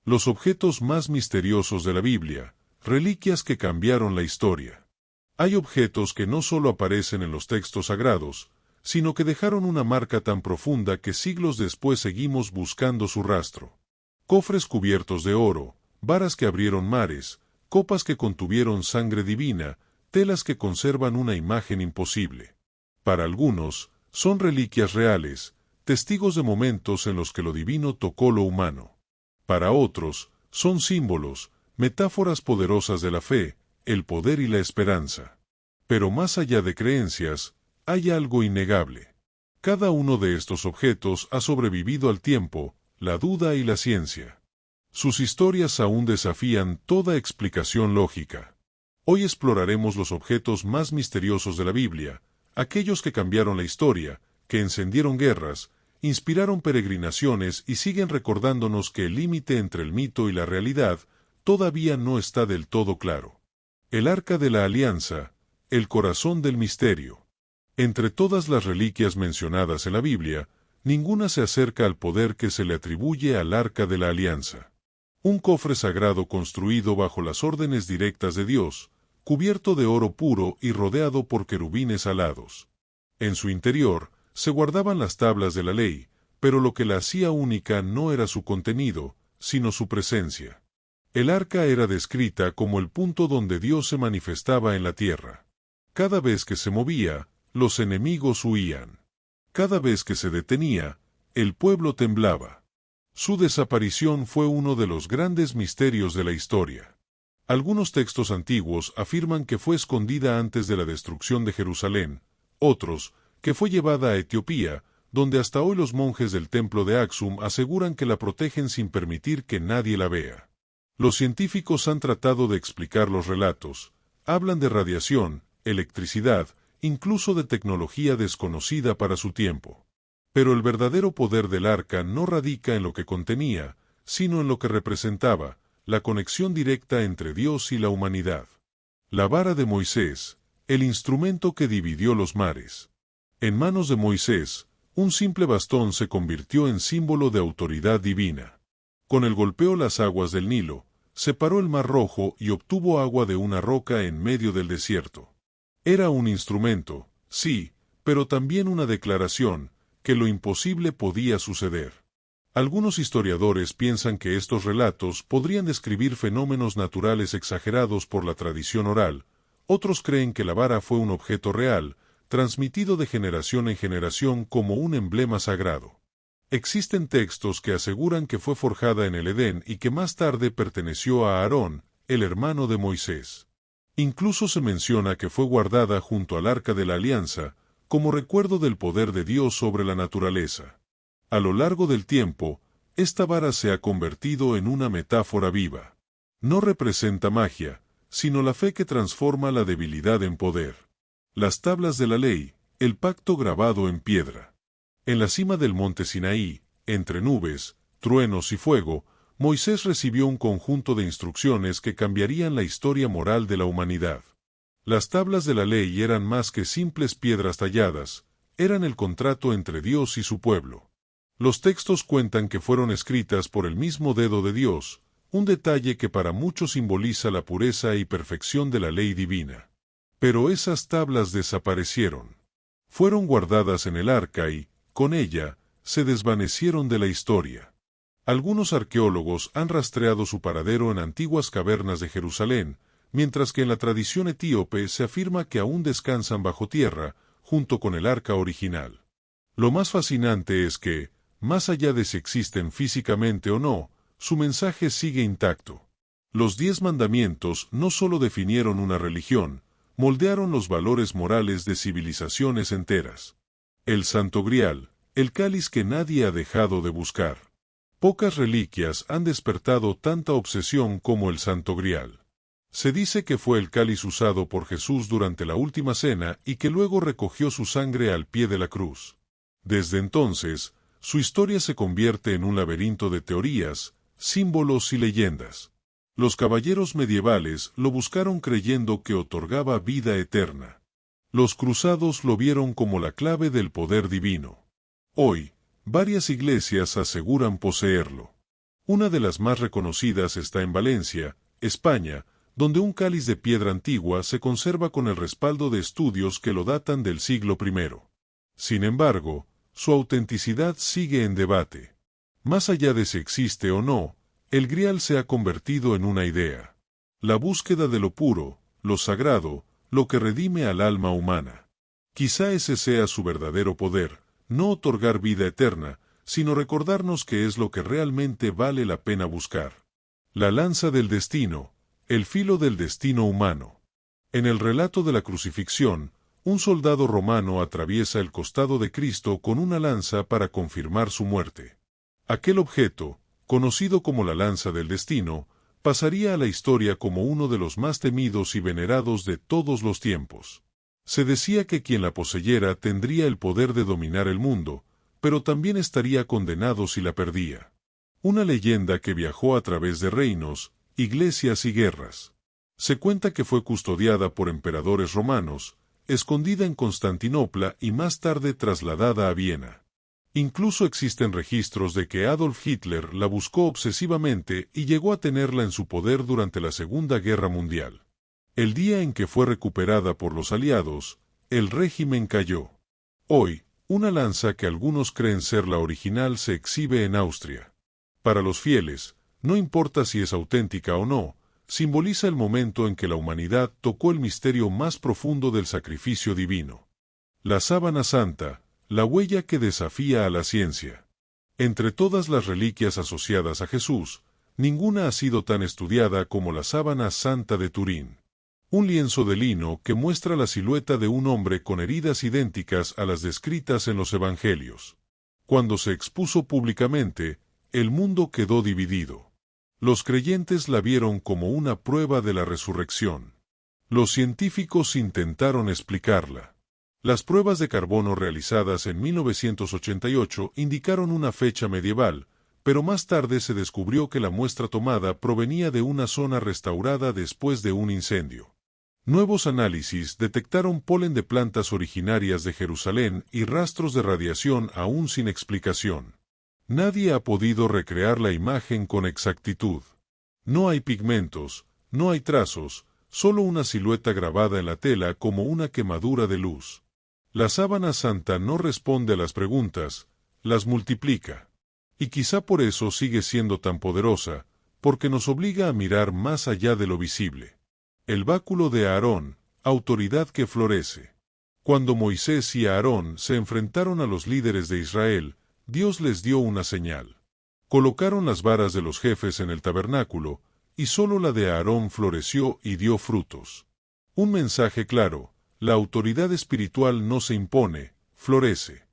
Los objetos más misteriosos de la Biblia, reliquias que cambiaron la historia. Hay objetos que no solo aparecen en los textos sagrados, sino que dejaron una marca tan profunda que siglos después seguimos buscando su rastro. Cofres cubiertos de oro, varas que abrieron mares, copas que contuvieron sangre divina, telas que conservan una imagen imposible. Para algunos, son reliquias reales, testigos de momentos en los que lo divino tocó lo humano. Para otros, son símbolos, metáforas poderosas de la fe, el poder y la esperanza. Pero más allá de creencias, hay algo innegable. Cada uno de estos objetos ha sobrevivido al tiempo, la duda y la ciencia. Sus historias aún desafían toda explicación lógica. Hoy exploraremos los objetos más misteriosos de la Biblia, aquellos que cambiaron la historia, que encendieron guerras, inspiraron peregrinaciones y siguen recordándonos que el límite entre el mito y la realidad todavía no está del todo claro. El Arca de la Alianza, el corazón del misterio. Entre todas las reliquias mencionadas en la Biblia, ninguna se acerca al poder que se le atribuye al Arca de la Alianza. Un cofre sagrado construido bajo las órdenes directas de Dios, cubierto de oro puro y rodeado por querubines alados. En su interior, se guardaban las tablas de la ley, pero lo que la hacía única no era su contenido, sino su presencia. El arca era descrita como el punto donde Dios se manifestaba en la tierra. Cada vez que se movía, los enemigos huían. Cada vez que se detenía, el pueblo temblaba. Su desaparición fue uno de los grandes misterios de la historia. Algunos textos antiguos afirman que fue escondida antes de la destrucción de Jerusalén, otros, que fue llevada a Etiopía, donde hasta hoy los monjes del templo de Axum aseguran que la protegen sin permitir que nadie la vea. Los científicos han tratado de explicar los relatos, hablan de radiación, electricidad, incluso de tecnología desconocida para su tiempo. Pero el verdadero poder del arca no radica en lo que contenía, sino en lo que representaba, la conexión directa entre Dios y la humanidad. La vara de Moisés, el instrumento que dividió los mares. En manos de Moisés, un simple bastón se convirtió en símbolo de autoridad divina. Con él golpeó las aguas del Nilo, separó el Mar Rojo y obtuvo agua de una roca en medio del desierto. Era un instrumento, sí, pero también una declaración, que lo imposible podía suceder. Algunos historiadores piensan que estos relatos podrían describir fenómenos naturales exagerados por la tradición oral, otros creen que la vara fue un objeto real, transmitido de generación en generación como un emblema sagrado. Existen textos que aseguran que fue forjada en el Edén y que más tarde perteneció a Aarón, el hermano de Moisés. Incluso se menciona que fue guardada junto al Arca de la Alianza, como recuerdo del poder de Dios sobre la naturaleza. A lo largo del tiempo, esta vara se ha convertido en una metáfora viva. No representa magia, sino la fe que transforma la debilidad en poder. Las tablas de la ley, el pacto grabado en piedra. En la cima del monte Sinaí, entre nubes, truenos y fuego, Moisés recibió un conjunto de instrucciones que cambiarían la historia moral de la humanidad. Las tablas de la ley eran más que simples piedras talladas, eran el contrato entre Dios y su pueblo. Los textos cuentan que fueron escritas por el mismo dedo de Dios, un detalle que para muchos simboliza la pureza y perfección de la ley divina. Pero esas tablas desaparecieron. Fueron guardadas en el arca y, con ella, se desvanecieron de la historia. Algunos arqueólogos han rastreado su paradero en antiguas cavernas de Jerusalén, mientras que en la tradición etíope se afirma que aún descansan bajo tierra, junto con el arca original. Lo más fascinante es que, más allá de si existen físicamente o no, su mensaje sigue intacto. Los 10 mandamientos no solo definieron una religión, moldearon los valores morales de civilizaciones enteras. El Santo Grial, el cáliz que nadie ha dejado de buscar. Pocas reliquias han despertado tanta obsesión como el Santo Grial. Se dice que fue el cáliz usado por Jesús durante la última cena y que luego recogió su sangre al pie de la cruz. Desde entonces, su historia se convierte en un laberinto de teorías, símbolos y leyendas. Los caballeros medievales lo buscaron creyendo que otorgaba vida eterna. Los cruzados lo vieron como la clave del poder divino. Hoy, varias iglesias aseguran poseerlo. Una de las más reconocidas está en Valencia, España, donde un cáliz de piedra antigua se conserva con el respaldo de estudios que lo datan del siglo I. Sin embargo, su autenticidad sigue en debate. Más allá de si existe o no, el Grial se ha convertido en una idea. La búsqueda de lo puro, lo sagrado, lo que redime al alma humana. Quizá ese sea su verdadero poder, no otorgar vida eterna, sino recordarnos qué es lo que realmente vale la pena buscar. La lanza del destino, el filo del destino humano. En el relato de la crucifixión, un soldado romano atraviesa el costado de Cristo con una lanza para confirmar su muerte. Aquel objeto, conocido como la lanza del destino, pasaría a la historia como uno de los más temidos y venerados de todos los tiempos. Se decía que quien la poseyera tendría el poder de dominar el mundo, pero también estaría condenado si la perdía. Una leyenda que viajó a través de reinos, iglesias y guerras. Se cuenta que fue custodiada por emperadores romanos, escondida en Constantinopla y más tarde trasladada a Viena. Incluso existen registros de que Adolf Hitler la buscó obsesivamente y llegó a tenerla en su poder durante la Segunda Guerra Mundial. El día en que fue recuperada por los aliados, el régimen cayó. Hoy, una lanza que algunos creen ser la original se exhibe en Austria. Para los fieles, no importa si es auténtica o no, simboliza el momento en que la humanidad tocó el misterio más profundo del sacrificio divino. La sábana santa, la huella que desafía a la ciencia. Entre todas las reliquias asociadas a Jesús, ninguna ha sido tan estudiada como la sábana santa de Turín. Un lienzo de lino que muestra la silueta de un hombre con heridas idénticas a las descritas en los Evangelios. Cuando se expuso públicamente, el mundo quedó dividido. Los creyentes la vieron como una prueba de la resurrección. Los científicos intentaron explicarla. Las pruebas de carbono realizadas en 1988 indicaron una fecha medieval, pero más tarde se descubrió que la muestra tomada provenía de una zona restaurada después de un incendio. Nuevos análisis detectaron polen de plantas originarias de Jerusalén y rastros de radiación aún sin explicación. Nadie ha podido recrear la imagen con exactitud. No hay pigmentos, no hay trazos, solo una silueta grabada en la tela como una quemadura de luz. La sábana santa no responde a las preguntas, las multiplica. Y quizá por eso sigue siendo tan poderosa, porque nos obliga a mirar más allá de lo visible. El báculo de Aarón, autoridad que florece. Cuando Moisés y Aarón se enfrentaron a los líderes de Israel, Dios les dio una señal. Colocaron las varas de los jefes en el tabernáculo, y solo la de Aarón floreció y dio frutos. Un mensaje claro: la autoridad espiritual no se impone, florece.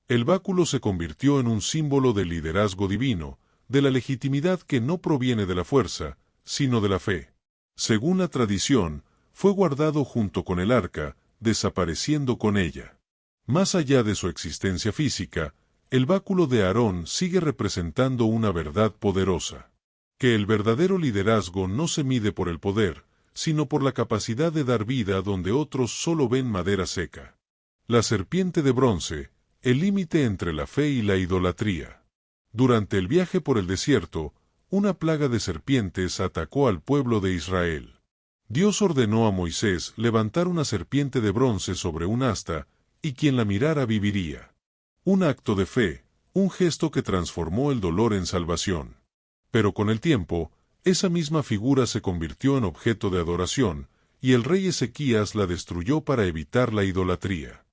El báculo se convirtió en un símbolo del liderazgo divino, de la legitimidad que no proviene de la fuerza, sino de la fe. Según la tradición, fue guardado junto con el arca, desapareciendo con ella. Más allá de su existencia física, el báculo de Aarón sigue representando una verdad poderosa. Que el verdadero liderazgo no se mide por el poder, sino por la capacidad de dar vida donde otros solo ven madera seca. La serpiente de bronce, el límite entre la fe y la idolatría. Durante el viaje por el desierto, una plaga de serpientes atacó al pueblo de Israel. Dios ordenó a Moisés levantar una serpiente de bronce sobre un asta, y quien la mirara viviría. Un acto de fe, un gesto que transformó el dolor en salvación. Pero con el tiempo, esa misma figura se convirtió en objeto de adoración, y el rey Ezequías la destruyó para evitar la idolatría.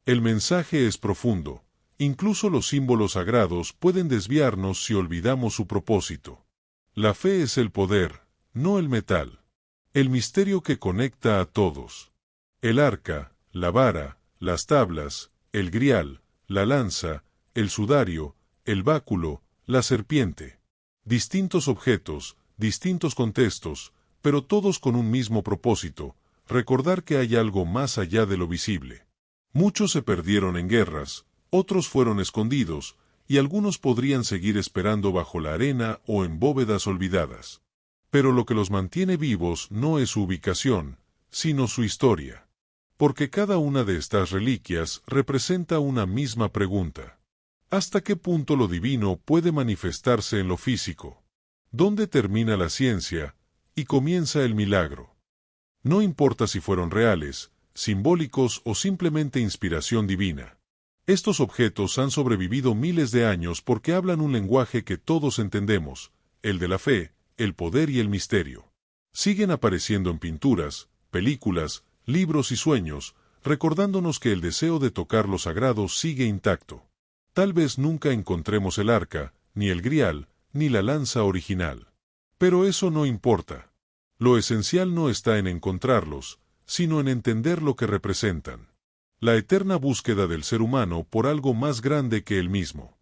El mensaje es profundo. Incluso los símbolos sagrados pueden desviarnos si olvidamos su propósito. La fe es el poder, no el metal. El misterio que conecta a todos. El arca, la vara, las tablas, el grial, la lanza, el sudario, el báculo, la serpiente. Distintos objetos, distintos contextos, pero todos con un mismo propósito: recordar que hay algo más allá de lo visible. Muchos se perdieron en guerras, otros fueron escondidos, y algunos podrían seguir esperando bajo la arena o en bóvedas olvidadas. Pero lo que los mantiene vivos no es su ubicación, sino su historia. Porque cada una de estas reliquias representa una misma pregunta. ¿Hasta qué punto lo divino puede manifestarse en lo físico? ¿Dónde termina la ciencia y comienza el milagro? No importa si fueron reales, simbólicos o simplemente inspiración divina. Estos objetos han sobrevivido miles de años porque hablan un lenguaje que todos entendemos, el de la fe, el poder y el misterio. Siguen apareciendo en pinturas, películas, libros y sueños, recordándonos que el deseo de tocar lo sagrado sigue intacto. Tal vez nunca encontremos el arca, ni el grial, ni la lanza original. Pero eso no importa. Lo esencial no está en encontrarlos, sino en entender lo que representan. La eterna búsqueda del ser humano por algo más grande que él mismo.